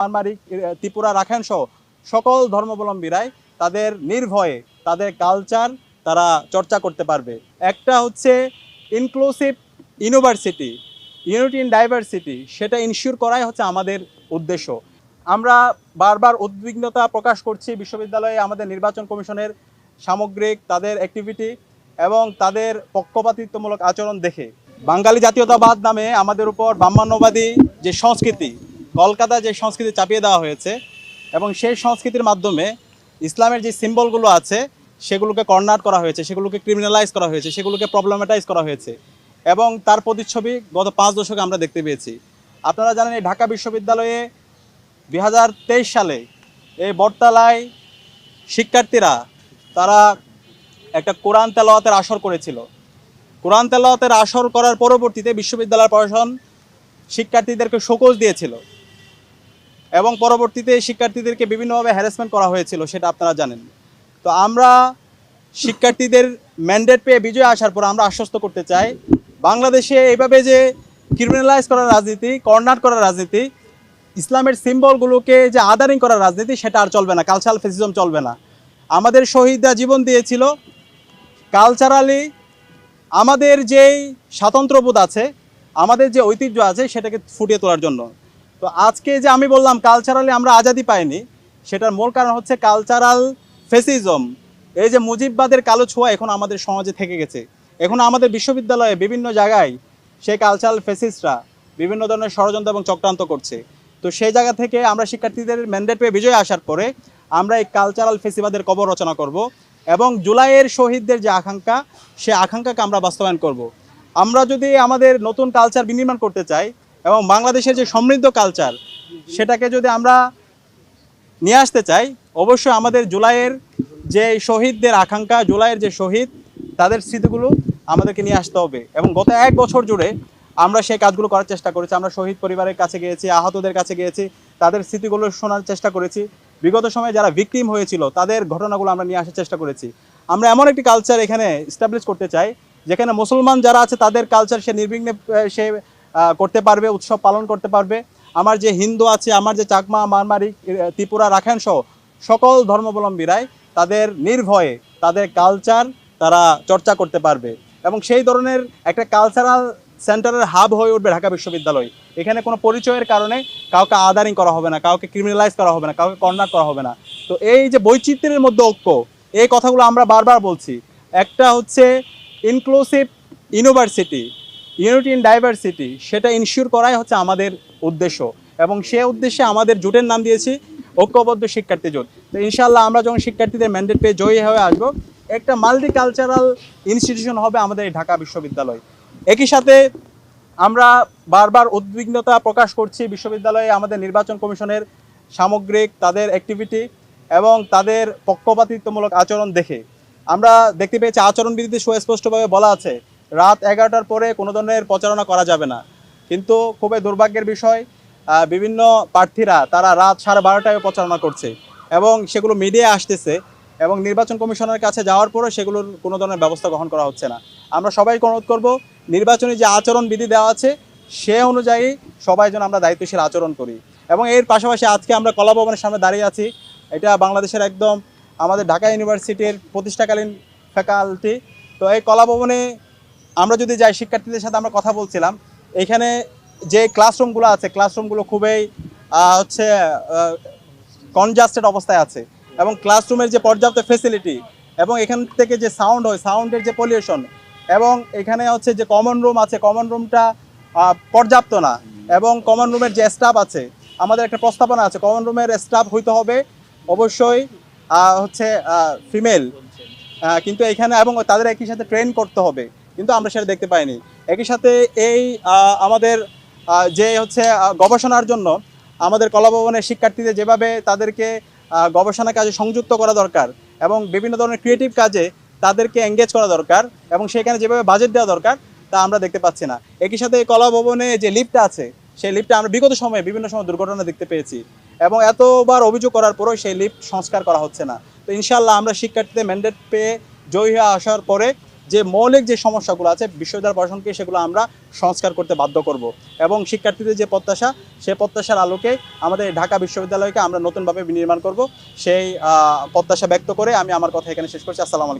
মারমারি Tripura Rakhine সহ সকল ধর্মাবলম্বীরাই তাদের নির্ভয়ে তাদের কালচার তারা চর্চা করতে পারবে। একটা হচ্ছে inclusive university, unity in diversity, সেটা ইনশিওর করাই হচ্ছে আমাদের উদ্দেশ্য। আমরা বারবার উদ্বিগ্নতা প্রকাশ করছি বিশ্ববিদ্যালয়ে আমাদের নির্বাচন কমিশনের সামগ্রিক তাদের অ্যাক্টিভিটি এবং তাদের পক্ষপাতিত্বমূলক আচরণ দেখে। বাঙালি জাতীয়তাবাদ নামে আমাদের উপর ব্রাহ্মণ্যবাদী যে সংস্কৃতি, কলকাতা যে সংস্কৃতি চাপিয়ে দেওয়া হয়েছে এবং সেই সংস্কৃতির মাধ্যমে ইসলামের যে সিম্বলগুলো আছে সেগুলোকে কর্নার করা হয়েছে, সেগুলোকে ক্রিমিনালাইজ করা হয়েছে, সেগুলোকে প্রবলেমেটাইজ করা হয়েছে এবং তার প্রতিচ্ছবি গত 5 দশকে আমরা দেখতে পেয়েছি। আপনারা জানেন এই ঢাকা বিশ্ববিদ্যালয়ে 2023 সালে এই বটতলায় শিক্ষার্থীরা তারা একটা কোরআন তেলাওয়াতের আসর করেছিল। কোরআন তেলাওয়াতের আসর করার পরবর্তীতে বিশ্ববিদ্যালয় প্রশাসন শিক্ষার্থীদেরকে শোকজ দিয়েছিল এবং পরবর্তীতে শিক্ষার্থীদেরকে বিভিন্নভাবে হ্যারাসমেন্ট করা হয়েছিল, সেটা আপনারা জানেন। তো আমরা শিক্ষার্থীদের ম্যান্ডেট পেয়ে বিজয় আসার পর আমরা আশ্বস্ত করতে চাই, বাংলাদেশে এইভাবে যে ক্রিমিনালাইজ করার রাজনীতি, কর্নার করার রাজনীতি, ইসলামের সিম্বলগুলোকে যে আদারিং করার রাজনীতি, সেটা আর চলবে না। কালচারাল ফেসিজম চলবে না। আমাদের শহীদরা জীবন দিয়েছিল কালচারালি আমাদের যেই স্বাতন্ত্র্যবোধ আছে, আমাদের যে ঐতিহ্য আছে সেটাকে ফুটিয়ে তোলার জন্য। তো আজকে যে আমি বললাম কালচারালি আমরা আজাদি পাইনি, সেটার মূল কারণ হচ্ছে কালচারাল ফেসিজম। এই যে মুজিববাদের কালো ছোঁয়া এখন আমাদের সমাজে থেকে গেছে। এখন আমাদের বিশ্ববিদ্যালয়ে বিভিন্ন জায়গায় সেই কালচারাল ফেসিস্টরা বিভিন্ন ধরনের ষড়যন্ত্র এবং চক্রান্ত করছে। তো সেই জায়গা থেকে আমরা শিক্ষার্থীদের ম্যান্ডেট পেয়ে বিজয় আসার পরে আমরা এই কালচারাল ফেসিবাদের কবর রচনা করব এবং জুলাইয়ের শহীদদের যে আকাঙ্ক্ষা, সে আকাঙ্ক্ষাকে আমরা বাস্তবায়ন করব। আমরা যদি আমাদের নতুন কালচার বিনির্মাণ করতে চাই এবং বাংলাদেশের যে সমৃদ্ধ কালচার সেটাকে যদি আমরা নিয়ে আসতে চাই, অবশ্যই আমাদের জুলাইয়ের যে শহীদদের আকাঙ্ক্ষা, জুলাইয়ের যে শহীদ তাদের স্মৃতিগুলো আমাদেরকে নিয়ে আসতে হবে। এবং গত 1 বছর জুড়ে আমরা সেই কাজগুলো করার চেষ্টা করেছি। আমরা শহীদ পরিবারের কাছে গিয়েছি, আহতদের কাছে গিয়েছি, তাদের স্মৃতিগুলো শোনার চেষ্টা করেছি। বিগত সময়ে যারা ভিকটিম হয়েছিল তাদের ঘটনাগুলো আমরা নিয়ে আসার চেষ্টা করেছি। আমরা এমন একটি কালচার এখানে এস্টাবলিশ করতে চাই যেখানে মুসলমান যারা আছে তাদের কালচার সে নির্বিঘ্নে সে করতে পারবে, উৎসব পালন করতে পারবে। আমার যে হিন্দু আছে, আমার যে চাকমা, মারমারি, ত্রিপুরা রাখাইন সহ সকল ধর্মাবলম্বীরাই তাদের নির্ভয়ে তাদের কালচার তারা চর্চা করতে পারবে এবং সেই ধরনের একটা কালচারাল সেন্টারের হাব হয়ে উঠবে ঢাকা বিশ্ববিদ্যালয়। এখানে কোনো পরিচয়ের কারণে কাউকে আদারিং করা হবে না, কাউকে ক্রিমিনালাইজ করা হবে না, কাউকে কর্নার করা হবে না। তো এই যে বৈচিত্র্যের মধ্যে ঐক্য, এই কথাগুলো আমরা বারবার বলছি। একটা হচ্ছে inclusive university, unity in diversity, সেটা ইনশিওর করাই হচ্ছে আমাদের উদ্দেশ্য এবং সে উদ্দেশ্যে আমাদের জোটের নাম দিয়েছি ঐক্যবদ্ধ শিক্ষার্থী জোট। তো ইনশাআল্লাহ আমরা যখন শিক্ষার্থীদের ম্যান্ডেট পেয়ে জয়ী হয়ে আসবো, একটা মাল্টিকালচারাল ইনস্টিটিউশন হবে আমাদের এই ঢাকা বিশ্ববিদ্যালয়। একই সাথে আমরা বারবার উদ্বিগ্নতা প্রকাশ করছি বিশ্ববিদ্যালয়ে আমাদের নির্বাচন কমিশনের সামগ্রিক তাদের অ্যাক্টিভিটি এবং তাদের পক্ষপাতিত্বমূলক আচরণ দেখে। আমরা দেখতে পেয়েছি আচরণবিধিতে সুস্পষ্টভাবে বলা আছে রাত 11টার পরে কোনো ধরনের প্রচারণা করা যাবে না, কিন্তু খুবই দুর্ভাগ্যের বিষয় বিভিন্ন প্রার্থীরা তারা রাত 12:30টায় প্রচারণা করছে এবং সেগুলো মিডিয়ায় আসতেছে এবং নির্বাচন কমিশনের কাছে যাওয়ার পরে সেগুলোর কোনো ধরনের ব্যবস্থা গ্রহণ করা হচ্ছে না। আমরা সবাইকে অনুরোধ করব নির্বাচনী যে আচরণ বিধি দেওয়া আছে সে অনুযায়ী সবাই যেন আমরা দায়িত্বশীল আচরণ করি। এবং এর পাশাপাশি আজকে আমরা কলা ভবনের সামনে দাঁড়িয়ে আছি। এটা বাংলাদেশের একদম আমাদের ঢাকা ইউনিভার্সিটির প্রতিষ্ঠাকালীন ফ্যাকাল্টি। তো এই কলা ভবনে আমরা যদি যাই, শিক্ষার্থীদের সাথে আমরা কথা বলছিলাম, এখানে যে ক্লাসরুমগুলো আছে ক্লাসরুমগুলো খুবই হচ্ছে কনজাস্টেড অবস্থায় আছে এবং ক্লাসরুমের যে পর্যাপ্ত ফেসিলিটি এবং এখান থেকে যে সাউন্ড হয়, সাউন্ডের যে পলিউশন এবং এখানে হচ্ছে যে কমন রুম আছে, কমন রুমটা পর্যাপ্ত না এবং কমন রুমের যে স্টাফ আছে, আমাদের একটা প্রস্তাবনা আছে কমন রুমের স্টাফ হইতে হবে অবশ্যই হচ্ছে ফিমেল, কিন্তু এখানে এবং তাদের একই সাথে ট্রেন করতে হবে, কিন্তু আমরা সেটা দেখতে পাইনি। একই সাথে এই আমাদের যে হচ্ছে গবেষণার জন্য আমাদের কলাভবনের শিক্ষার্থীদের যেভাবে তাদেরকে গবেষণা কাজে সংযুক্ত করা দরকার এবং বিভিন্ন ধরনের ক্রিয়েটিভ কাজে তাদেরকে এঙ্গেজ করা দরকার এবং সেখানে যেভাবে বাজেট দেওয়া দরকার তা আমরা দেখতে পাচ্ছি না। একই সাথে কলাভবনে যে লিফটটা আছে সেই লিফটটা আমরা বিগত সময়ে বিভিন্ন সময় দুর্ঘটনা দেখতে পেয়েছি এবং এতবার অভিযোগ করার পরেও সেই লিফট সংস্কার করা হচ্ছে না। তো ইনশাআল্লাহ আমরা শিক্ষার্থীদের ম্যান্ডেট পেয়ে জয়ী হয়ে আসার পরে যে মৌলিক যে সমস্যাগুলো আছে বিশ্ববিদ্যালয় প্রশাসনকে সেগুলো আমরা সংস্কার করতে বাধ্য করব এবং শিক্ষার্থীদের যে প্রত্যাশা সেই প্রত্যাশার আলোকে আমাদের ঢাকা বিশ্ববিদ্যালয়কে আমরা নতুনভাবে বিনির্মাণ করব সেই প্রত্যাশা ব্যক্ত করে আমি আমার কথা এখানে শেষ করছি। আসসালামু আলাইকুম।